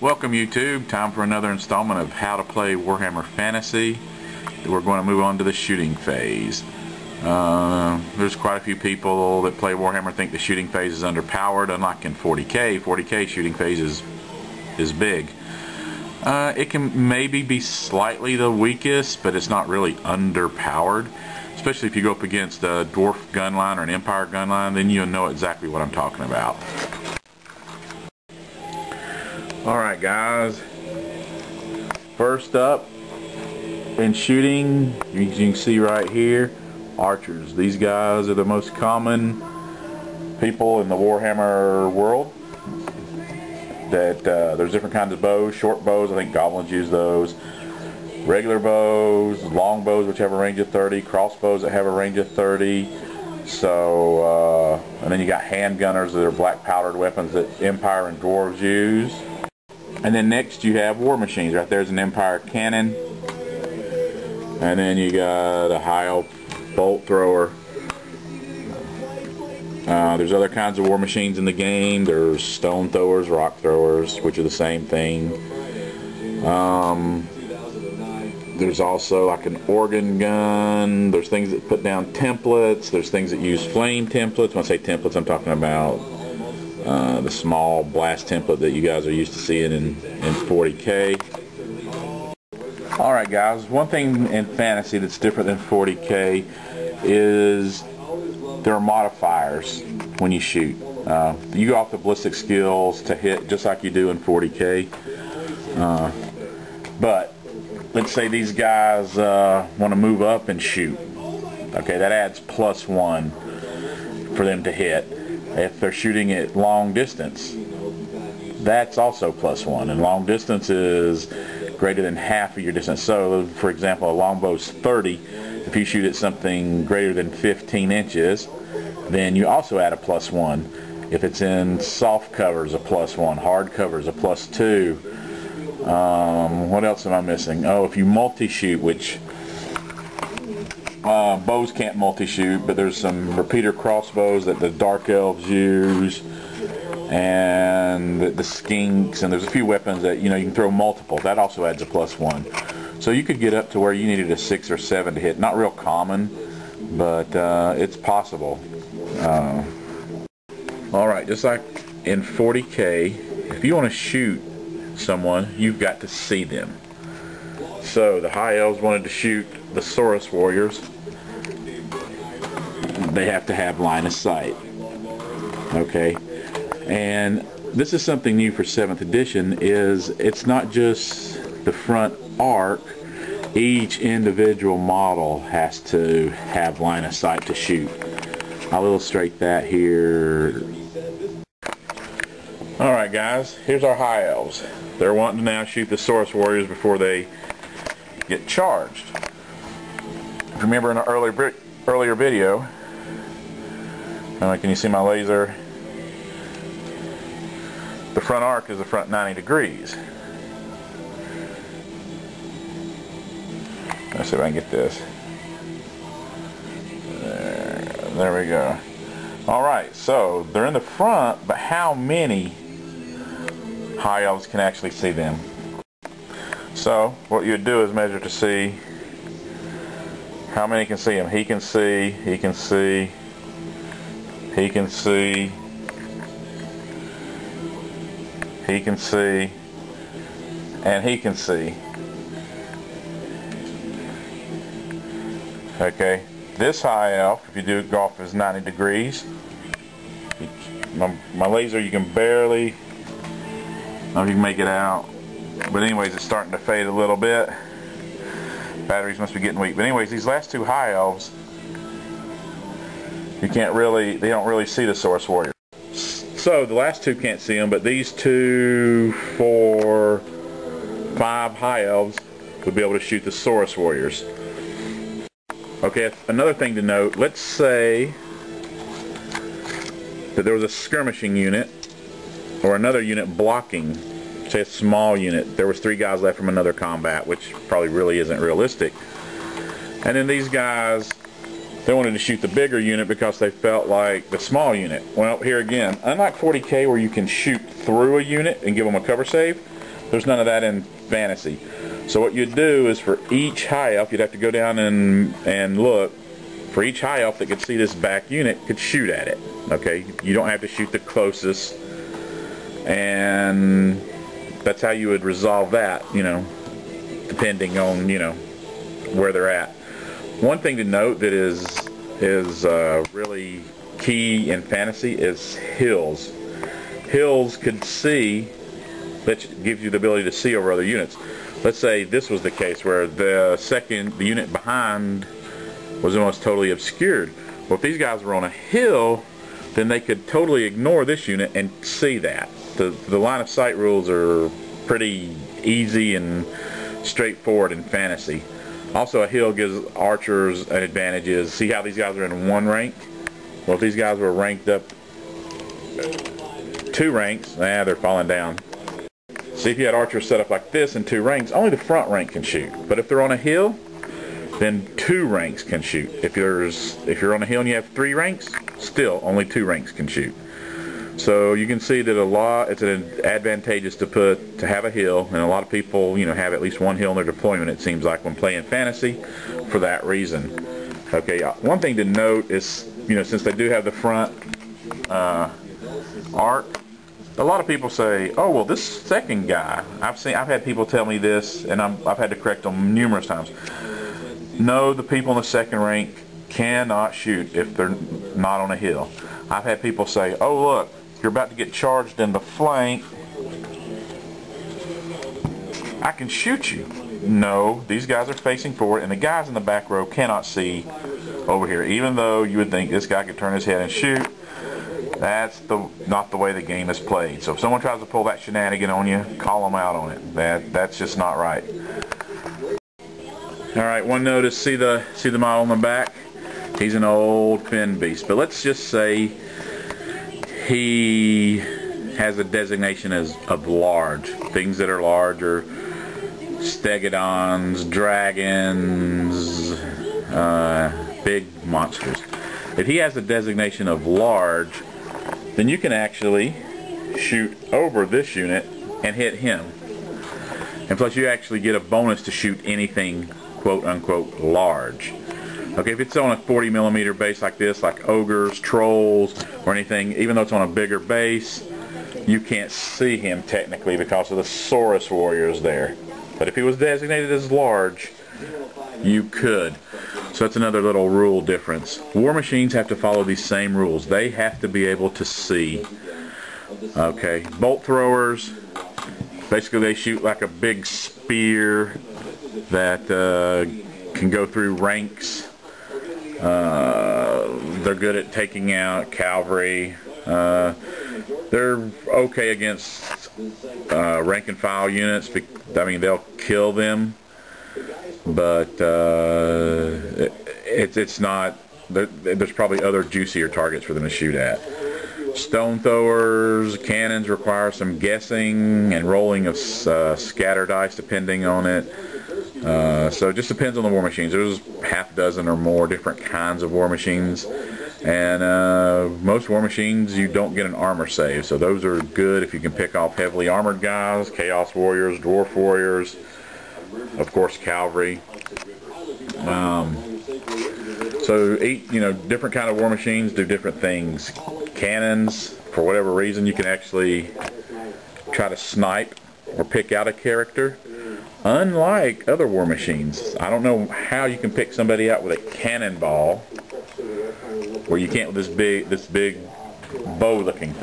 Welcome YouTube, time for another installment of how to play Warhammer Fantasy. We're going to move on to the shooting phase. There's quite a few people that play Warhammer think the shooting phase is underpowered, unlike in 40K. 40K shooting phase is big. It can maybe be slightly the weakest, but it's not really underpowered. Especially if you go up against a Dwarf gunline or an Empire gunline, then you'll know exactly what I'm talking about. Alright guys, first up in shooting, you can see right here, archers. These guys are the most common people in the Warhammer world. There's different kinds of bows, short bows, I think goblins use those, regular bows, long bows which have a range of 30, crossbows that have a range of 30, and then you got handgunners that are black powdered weapons that Empire and Dwarves use. And then next you have war machines. Right there's an Empire cannon. And then you got a high elf bolt thrower. There's other kinds of war machines in the game. There's stone throwers, rock throwers, which are the same thing. There's also like an organ gun. There's things that put down templates. There's things that use flame templates. When I say templates, I'm talking about the small blast template that you guys are used to seeing in 40K. Alright guys, one thing in fantasy that's different than 40K is there are modifiers when you shoot. You go off the ballistic skills to hit just like you do in 40K. But let's say these guys want to move up and shoot. Okay, that adds +1 for them to hit. If they're shooting at long distance, that's also +1, and long distance is greater than half of your distance. So for example, a longbow is 30. If you shoot at something greater than 15 inches, then you also add a +1. If it's in soft covers, a +1. Hard covers, a +2. What else am I missing? Oh, if you multi-shoot, which bows can't multi-shoot, but there's some repeater crossbows that the Dark Elves use, and the Skinks, and there's a few weapons that you can throw multiple. That also adds a +1. So you could get up to where you needed a 6 or 7 to hit. Not real common, but it's possible. Alright, just like in 40K, if you want to shoot someone, you've got to see them. So the High Elves wanted to shoot the Saurus warriors. They have to have line of sight. Okay, and this is something new for 7th edition. Is it's not just the front arc. Each individual model has to have line of sight to shoot. I'll illustrate that here. Alright guys, here's our High Elves. They're wanting to now shoot the Saurus warriors before they get charged. If you remember in an earlier video, can you see my laser? The front arc is the front 90 degrees. Let's see if I can get this. There we go. Alright, so they're in the front, but how many High Elves can actually see them? So what you do is measure to see how many can see him. He can see, he can see, he can see, he can see, and he can see. Okay, this High Elf, if you do go off his 90 degrees, my laser, you can barely, I don't know if you can make it out, but anyways, it's starting to fade a little bit. Batteries must be getting weak. But anyways, these last two High Elves, they don't really see the Saurus warrior. So the last two can't see them, but these 2, 4, 5 High Elves would be able to shoot the Saurus warriors. Okay, another thing to note, let's say that there was a skirmishing unit or another unit blocking, say a small unit. There was 3 guys left from another combat, which probably really isn't realistic. And then these guys, they wanted to shoot the bigger unit because they felt like the small unit. Well, here again, unlike 40K where you can shoot through a unit and give them a cover save, There's none of that in fantasy. So what you'd do is for each high elf, you'd have to go down and look. For each high elf that could see this back unit could shoot at it. Okay, you don't have to shoot the closest, and that's how you would resolve that, you know, depending on, you know, where they're at. One thing to note that is really key in fantasy is hills. Hills could see, that gives you the ability to see over other units. Let's say this was the case where the unit behind was almost totally obscured. Well, if these guys were on a hill, then they could totally ignore this unit and see that. The line of sight rules are pretty easy and straightforward in fantasy. Also, a hill gives archers an advantage. See how these guys are in one rank? Well, if these guys were ranked up 2 ranks, they're falling down. See, if you had archers set up like this in 2 ranks, only the front rank can shoot. But if they're on a hill, then 2 ranks can shoot. If you're on a hill and you have 3 ranks, still only 2 ranks can shoot. So you can see that it's advantageous to have a hill, and a lot of people, you know, have at least one hill in their deployment, it seems like, when playing fantasy, for that reason. Okay, one thing to note is, you know, since they do have the front arc, a lot of people say, oh, well, this second guy, I've had people tell me this, and I've had to correct them numerous times. No, the people in the second rank cannot shoot if they're not on a hill. I've had people say, oh, look, you're about to get charged in the flank, I can shoot you. No, these guys are facing forward, and the guys in the back row cannot see over here. Even though you would think this guy could turn his head and shoot, that's not the way the game is played. So if someone tries to pull that shenanigan on you, call them out on it. That's just not right. All right, one notice, see the model on the back? He's an old fin beast, but let's just say he has a designation of large. Things that are large are stegodons, dragons, big monsters. If he has a designation of large, then you can actually shoot over this unit and hit him. And plus you actually get a bonus to shoot anything quote-unquote large. Okay, if it's on a 40mm base like this, like ogres, trolls, or anything, even though it's on a bigger base, you can't see him technically because of the Saurus warriors there. But if he was designated as large, you could. So that's another little rule difference. War machines have to follow these same rules. They have to be able to see. Okay, bolt throwers, basically they shoot like a big spear that can go through ranks. They're good at taking out cavalry. They're okay against rank and file units. I mean, they'll kill them, but it's not. There's probably other juicier targets for them to shoot at. Stone throwers, cannons require some guessing and rolling of scatter dice depending on it. So it just depends on the war machines. There's half a dozen or more different kinds of war machines, and most war machines you don't get an armor save, so those are good if you can pick off heavily armored guys, chaos warriors, dwarf warriors, of course cavalry. So different kind of war machines do different things. Cannons, for whatever reason, you can actually try to snipe or pick out a character. Unlike other war machines, I don't know how you can pick somebody out with a cannonball, where you can't with this big bow-looking